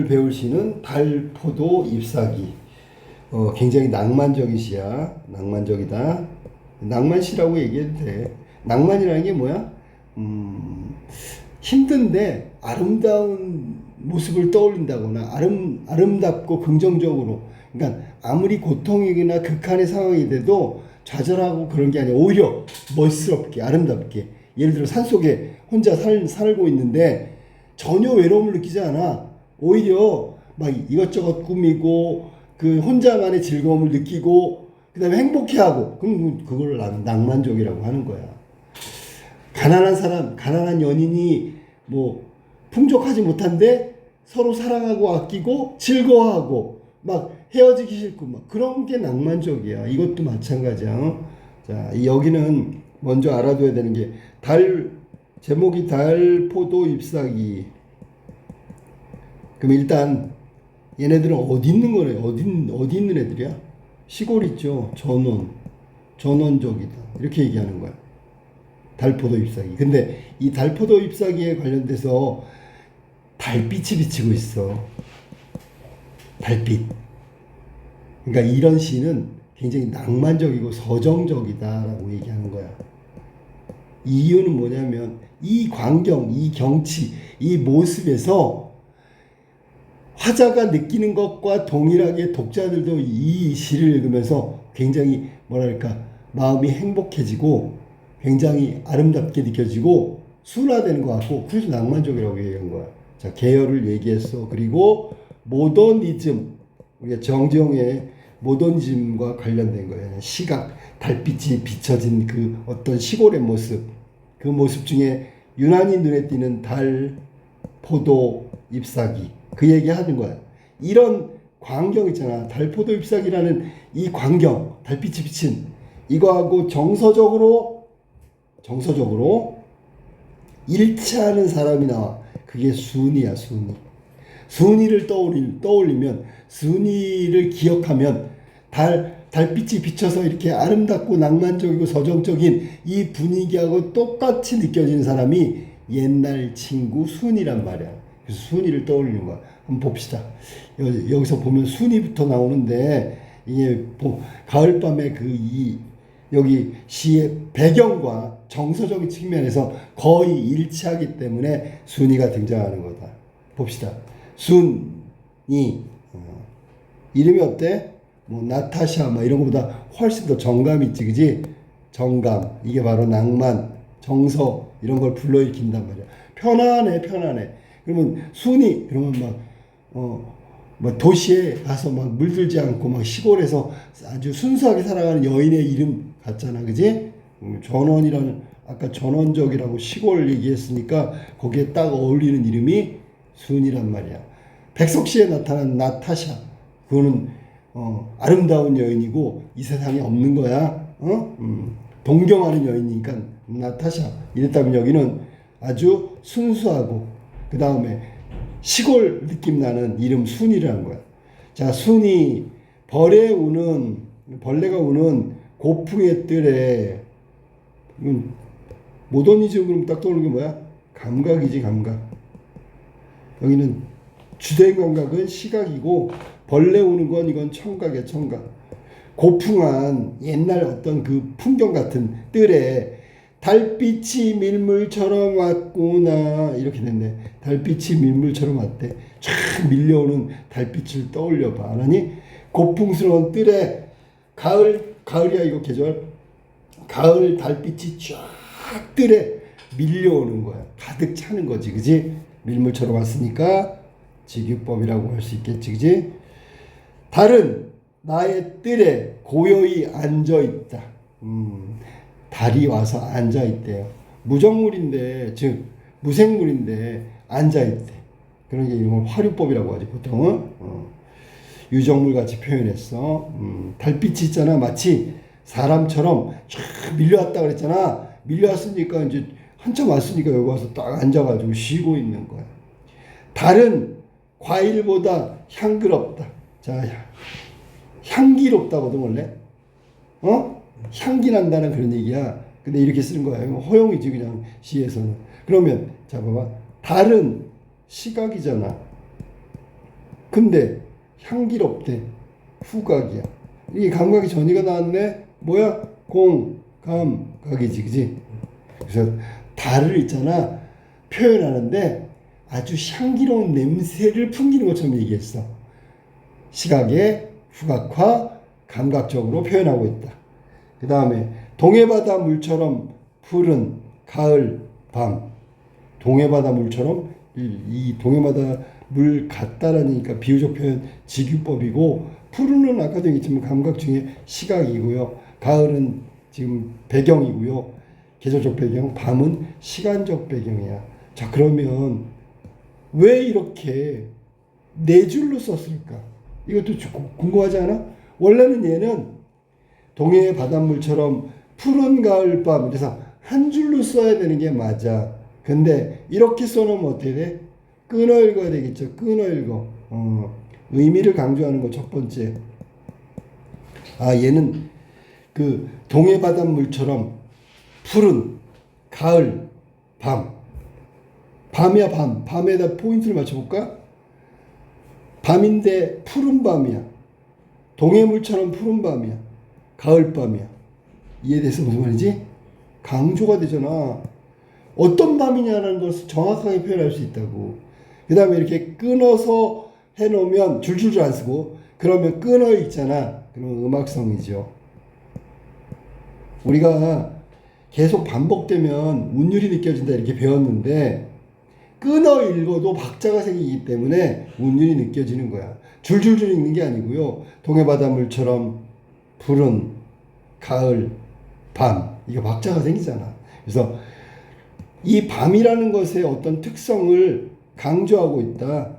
배울 시는 달포도 잎사귀. 굉장히 낭만적인 시야. 낭만적이다. 낭만시라고 얘기해도 돼. 낭만이라는 게 뭐야? 힘든데 아름다운 모습을 떠올린다거나 아름답고 긍정적으로, 그러니까 아무리 고통이거나 극한의 상황이 돼도 좌절하고 그런 게 아니라 오히려 멋스럽게 아름답게, 예를 들어 산속에 혼자 살고 있는데 전혀 외로움을 느끼지 않아. 오히려 막 이것저것 꾸미고 그 혼자만의 즐거움을 느끼고 그 다음에 행복해하고, 그럼 그걸 낭만적이라고 하는 거야. 가난한 사람, 가난한 연인이 뭐 풍족하지 못한데 서로 사랑하고 아끼고 즐거워하고 막 헤어지기 싫고 막 그런 게 낭만적이야. 이것도 마찬가지야. 자, 여기는 먼저 알아둬야 되는 게 제목이 달포도 잎사귀. 그럼 일단 얘네들은 어디 있는 거래? 어디 있는 애들이야? 시골 있죠. 전원적이다. 이렇게 얘기하는 거야. 달포도 잎사귀. 근데 이 달포도 잎사귀에 관련돼서 달빛이 비치고 있어. 달빛. 그러니까 이런 시는 굉장히 낭만적이고 서정적이다라고 얘기하는 거야. 이유는 뭐냐면 이 광경, 이 경치, 이 모습에서 화자가 느끼는 것과 동일하게 독자들도 이 시를 읽으면서 굉장히 뭐랄까 마음이 행복해지고 굉장히 아름답게 느껴지고 순화되는 것 같고, 그래서 낭만적이라고 얘기한 거야. 자, 계열을 얘기했어. 그리고 모더니즘, 우리가 정지용의 모더니즘과 관련된 거예요. 시각, 달빛이 비춰진 그 어떤 시골의 모습, 그 모습 중에 유난히 눈에 띄는 달, 포도, 잎사귀, 그 얘기 하는 거야. 이런 광경 있잖아. 달포도 잎사귀라는 이 광경, 달빛이 비친 이거하고 정서적으로 일치하는 사람이 나와. 그게 순이야, 순이. 순이를 떠올리면, 순이를 기억하면 달빛이 비쳐서 이렇게 아름답고 낭만적이고 서정적인 이 분위기하고 똑같이 느껴지는 사람이 옛날 친구 순이란 말이야. 그래서 순이를 떠올리는 거야. 한번 봅시다. 여기서 보면 순이부터 나오는데, 이게 가을밤의 여기 시의 배경과 정서적인 측면에서 거의 일치하기 때문에 순이가 등장하는 거다. 봅시다. 순이, 이름이 어때? 뭐 나타샤 막 이런 것보다 훨씬 더 정감 있지, 그지? 정감. 이게 바로 낭만, 정서 이런 걸 불러일으킨단 말이야. 편안해. 그러면 순이 그러면 막 도시에 가서 막 물들지 않고 막 시골에서 아주 순수하게 살아가는 여인의 이름 같잖아, 그지? 전원이라는, 아까 전원적이라고 시골 얘기했으니까 거기에 딱 어울리는 이름이 순이란 말이야. 백석시에 나타난 나타샤, 그거는 아름다운 여인이고 이 세상에 없는 거야. 동경하는 여인이니까 나타샤. 이랬다면 여기는 아주 순수하고 그 다음에 시골 느낌 나는 이름 순이라는 거야. 자, 순이 벌레가 우는 고풍의 뜰에, 모더니즘 그럼 딱 떠오르는 게 뭐야? 감각이지, 감각. 여기는 주된 감각은 시각이고 벌레 우는 건 이건 청각이야, 청각. 고풍한 옛날 어떤 그 풍경 같은 뜰에 달빛이 밀물처럼 왔구나, 이렇게 됐네. 달빛이 밀물처럼 왔대. 쫙 밀려오는 달빛을 떠올려봐. 아니, 고풍스러운 뜰에 가을이야 이거 계절. 가을 달빛이 쫙 뜰에 밀려오는 거야. 가득 차는 거지, 그지? 밀물처럼 왔으니까 직유법이라고 할 수 있겠지, 그지? 달은 나의 뜰에 고요히 앉아 있다. 달이 와서 앉아 있대요. 무정물인데, 즉 무생물인데 앉아 있대. 그런 게 이런 걸 화류법이라고 하지 보통은. 유정물 같이 표현했어. 달빛이 있잖아, 마치 사람처럼 쫙 밀려왔다 그랬잖아. 밀려왔으니까 이제 한참 왔으니까 여기 와서 딱 앉아가지고 쉬고 있는 거야. 달은 과일보다 향기롭다. 자, 향기롭다거든 원래. 향기 난다는 그런 얘기야. 근데 이렇게 쓰는 거야. 허용이지 그냥 시에서는. 그러면 자 봐봐. 달은 시각이잖아. 근데 향기롭대. 후각이야. 이게 감각이 전이가 나왔네. 뭐야? 공, 감, 각이지, 그지? 그래서 달을 있잖아. 표현하는데 아주 향기로운 냄새를 풍기는 것처럼 얘기했어. 시각의 후각화, 감각적으로 표현하고 있다. 그 다음에 동해바다 물처럼 푸른 가을 밤. 동해바다 물처럼 이 동해바다 물 같다라니까 비유적 표현 직유법이고, 푸른은 아까도 얘기했지만 감각 중에 시각이고요. 가을은 지금 배경이고요. 계절적 배경, 밤은 시간적 배경이야. 자, 그러면 왜 이렇게 네 줄로 썼을까? 이것도 궁금하지 않아? 원래는 얘는 동해의 바닷물처럼 푸른 가을밤, 그래서 한 줄로 써야 되는 게 맞아. 근데 이렇게 써놓으면 어떻게 돼? 끊어 읽어야 되겠죠. 끊어 읽어. 의미를 강조하는 거 첫 번째. 아, 얘는 그 동해 바닷물처럼 푸른 가을 밤. 밤이야, 밤. 밤에다 포인트를 맞춰볼까? 밤인데 푸른 밤이야. 동해물처럼 푸른 밤이야. 가을 밤이야. 이해돼서 무슨 말이지? 강조가 되잖아. 어떤 밤이냐라는 것을 정확하게 표현할 수 있다고. 그 다음에 이렇게 끊어서 해놓으면 줄줄줄 안 쓰고, 그러면 끊어 있잖아. 그러면 음악성이죠. 우리가 계속 반복되면 운율이 느껴진다 이렇게 배웠는데, 끊어 읽어도 박자가 생기기 때문에 운율이 느껴지는 거야. 줄줄줄 읽는 게 아니고요. 동해바닷물처럼 푸른 가을 밤, 이거 박자가 생기잖아. 그래서 이 밤이라는 것의 어떤 특성을 강조하고 있다.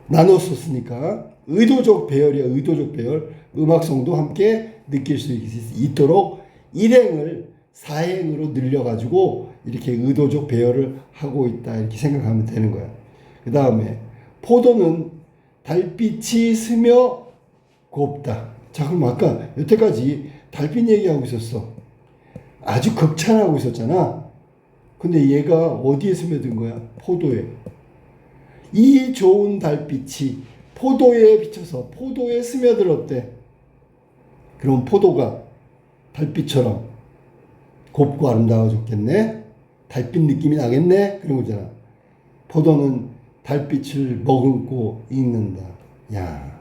나눠 썼으니까 의도적 배열이야. 의도적 배열. 음악성도 함께 느낄 수 있도록 일행을 사행으로 늘려가지고 이렇게 의도적 배열을 하고 있다. 이렇게 생각하면 되는 거야. 그 다음에 포도는 달빛이 스며 곱다. 자, 그럼 아까 여태까지 달빛 얘기하고 있었어. 아주 극찬하고 있었잖아. 근데 얘가 어디에 스며든 거야? 포도에. 이 좋은 달빛이 포도에 비쳐서 포도에 스며들었대. 그럼 포도가 달빛처럼 곱고 아름다워졌겠네? 달빛 느낌이 나겠네? 그런 거잖아. 포도는 달빛을 머금고 익는다. 야,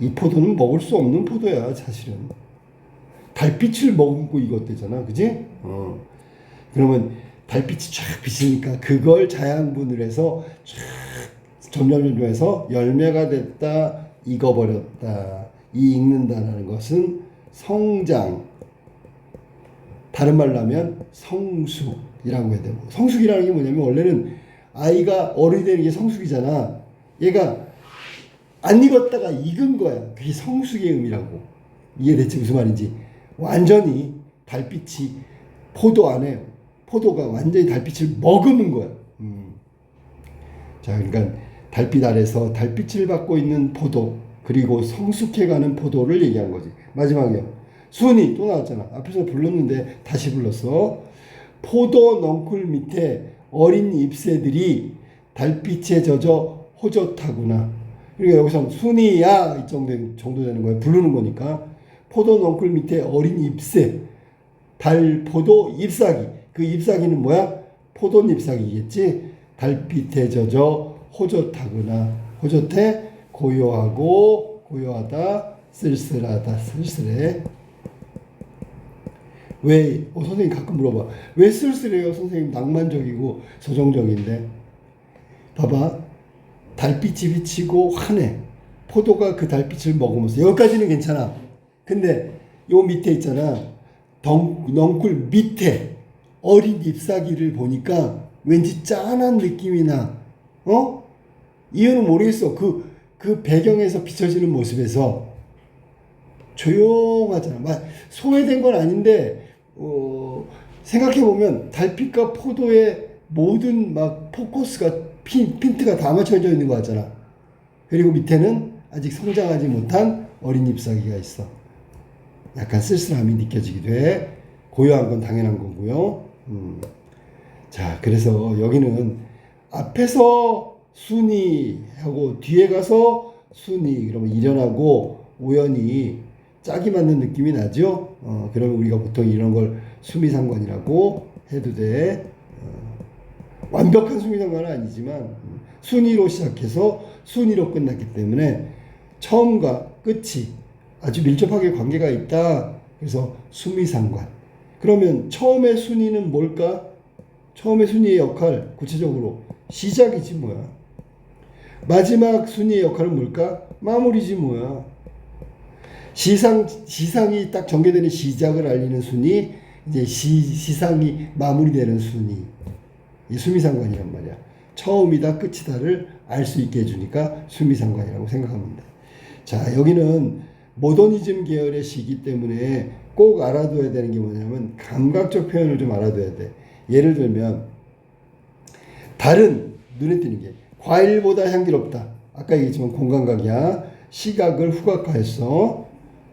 이 포도는 먹을 수 없는 포도야, 사실은. 달빛을 머금고 익었대잖아, 그지? 그러면 달빛이 쫙 비치니까 그걸 자양분을 해서 쫙 점점점점해서 열매가 됐다, 익어버렸다. 이 익는다라는 것은 성장. 다른 말로 하면 성숙이라고 해야 되고, 성숙이라는 게 뭐냐면 원래는 아이가 어른이 되는 게 성숙이잖아. 얘가 안 익었다가 익은 거야. 그게 성숙의 의미라고. 이해됐지? 무슨 말인지. 완전히 달빛이 포도 안에, 포도가 완전히 달빛을 머금은 거야. 자, 그러니까 달빛 아래서 달빛을 받고 있는 포도, 그리고 성숙해가는 포도를 얘기한 거지. 마지막이요. 순이 또 나왔잖아. 앞에서 불렀는데 다시 불렀어. 포도 넝쿨 밑에 어린 잎새들이 달빛에 젖어 호젓하구나. 그러니까 여기서 순이야 이 정도 되는 거야. 부르는 거니까. 포도 넝쿨 밑에 어린 잎새, 달포도 잎사귀. 그 잎사귀는 뭐야? 포도 잎사귀겠지. 달빛에 젖어 호젓하구나. 호젓해 고요하고, 고요하다, 쓸쓸하다, 쓸쓸해. 왜? 선생님 가끔 물어봐. 왜 쓸쓸해요? 선생님 낭만적이고 서정적인데. 봐봐. 달빛이 비치고 환해. 포도가 그 달빛을 머금었어. 여기까지는 괜찮아. 근데 요 밑에 있잖아. 넝쿨 밑에 어린 잎사귀를 보니까 왠지 짠한 느낌이 나. 이유는 모르겠어. 그 배경에서 비춰지는 모습에서 조용하잖아. 소외된 건 아닌데, 생각해보면 달빛과 포도의 모든 포커스가 핀트가 다 맞춰져 있는 거 같잖아. 그리고 밑에는 아직 성장하지 못한 어린 잎사귀가 있어. 약간 쓸쓸함이 느껴지기도 해. 고요한 건 당연한 거고요. 자, 그래서 여기는 앞에서 순이하고 뒤에 가서 순이 그러면 일연하고 우연히 짝이 맞는 느낌이 나죠. 그러면 우리가 보통 이런 걸 수미상관이라고 해도 돼. 완벽한 수미상관은 아니지만 순이로 시작해서 순이로 끝났기 때문에 처음과 끝이 아주 밀접하게 관계가 있다. 그래서 수미상관. 그러면 처음의 순이는 뭘까? 처음의 순이의 역할 구체적으로 시작이지 뭐야. 마지막 순이의 역할은 뭘까? 마무리지 뭐야. 시상이 딱 전개되는 시작을 알리는 순이, 이제 시상이 마무리되는 순이. 이 수미상관이란 말이야. 처음이다 끝이다를 알 수 있게 해주니까 수미상관이라고 생각하면 돼. 자, 여기는 모더니즘 계열의 시기 때문에 꼭 알아둬야 되는 게 뭐냐면 감각적 표현을 좀 알아둬야 돼. 예를 들면 달은 눈에 띄는 게 과일보다 향기롭다. 아까 얘기했지만 공감각이야. 시각을 후각화했어.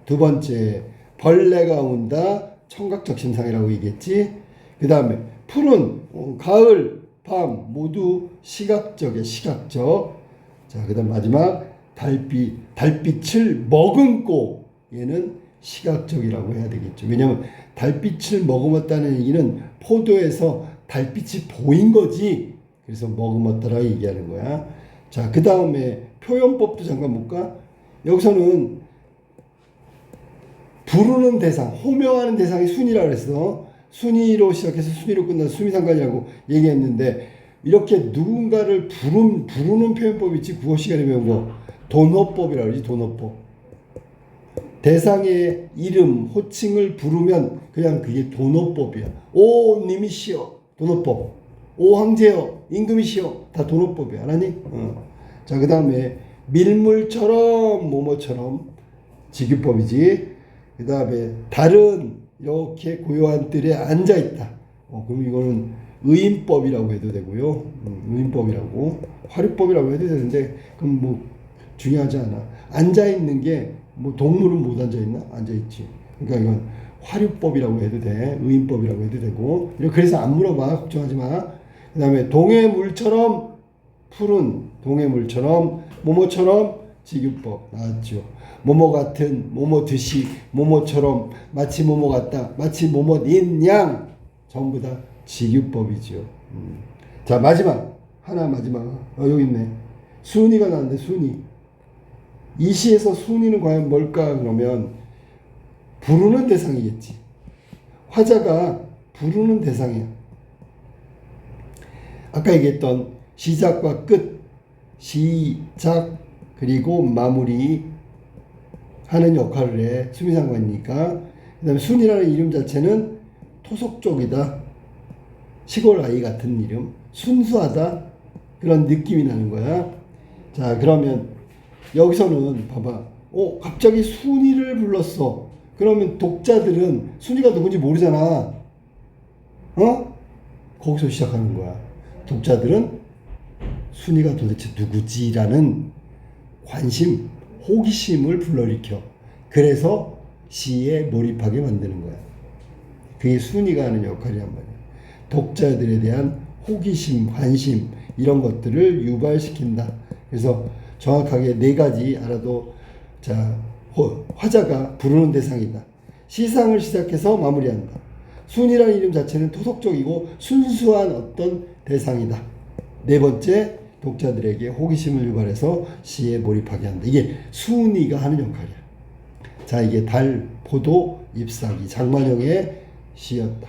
두 번째, 벌레가 온다. 청각적 심상이라고 얘기했지. 그 다음에 푸른 가을, 밤 모두 시각적이야. 시각적. 자, 그 다음 마지막 달빛을 머금고, 얘는 시각적이라고 해야 되겠죠. 왜냐하면 달빛을 머금었다는 얘기는 포도에서 달빛이 보인 거지. 그래서 머금었다라고 얘기하는 거야. 자, 그 다음에 표현법도 잠깐 볼까? 여기서는 부르는 대상, 호명하는 대상이 순이라고 했어. 순이로 시작해서 순이로 끝나서 수미상관이라고 얘기했는데, 이렇게 누군가를 부르는 표현법이 있지. 국어 시간에 배운 거 돈어법이라고 그러지. 돈어법. 대상의 이름, 호칭을 부르면 그냥 그게 돈어법이야. 오 님이시여, 돈어법. 오 황제여, 임금이시여, 다 돈어법이야. 알았니? 자, 그 다음에 밀물처럼 뭐뭐처럼 직유법이지. 그 다음에 달은 이렇게 고요한 뜰에 앉아있다. 그럼 이거는 의인법이라고 해도 되고요. 의인법이라고. 화류법이라고 해도 되는데 그럼 뭐 중요하지 않아. 앉아있는 게 뭐 동물은 못 앉아있나? 앉아있지. 그러니까 이건 화류법이라고 해도 돼. 의인법이라고 해도 되고. 그래서 안 물어봐. 걱정하지 마. 그 다음에 동해물처럼 푸른, 동해물처럼 뭐뭐처럼 직유법 나왔죠. 뭐뭐 같은, 뭐뭐 듯이, 뭐뭐처럼, 마치 뭐뭐 같다, 마치 뭐뭐인 양, 전부 다 직유법이죠. 자, 마지막 여기 있네. 순이가 나왔는데 순이. 이 시에서 순이는 과연 뭘까? 그러면 부르는 대상이겠지. 화자가 부르는 대상이야. 아까 얘기했던 시작과 끝, 시작 그리고 마무리 하는 역할을 해. 수미상관이니까. 그 다음에 순이라는 이름 자체는 토속적이다. 시골 아이 같은 이름. 순수하다. 그런 느낌이 나는 거야. 자, 그러면 여기서는 봐봐. 갑자기 순이를 불렀어. 그러면 독자들은 순이가 누군지 모르잖아. 거기서 시작하는 거야. 독자들은 순이가 도대체 누구지라는 관심, 호기심을 불러일으켜. 그래서 시에 몰입하게 만드는 거야. 그게 순이가 하는 역할이란 말이야. 독자들에 대한 호기심, 관심 이런 것들을 유발시킨다. 그래서 정확하게 네 가지 알아도, 자, 화자가 부르는 대상이다. 시상을 시작해서 마무리한다. 순이라는 이름 자체는 토속적이고 순수한 어떤 대상이다. 네 번째, 독자들에게 호기심을 유발해서 시에 몰입하게 한다. 이게 순이가 하는 역할이야. 자, 이게 달, 포도, 잎사귀, 장만영의 시였다.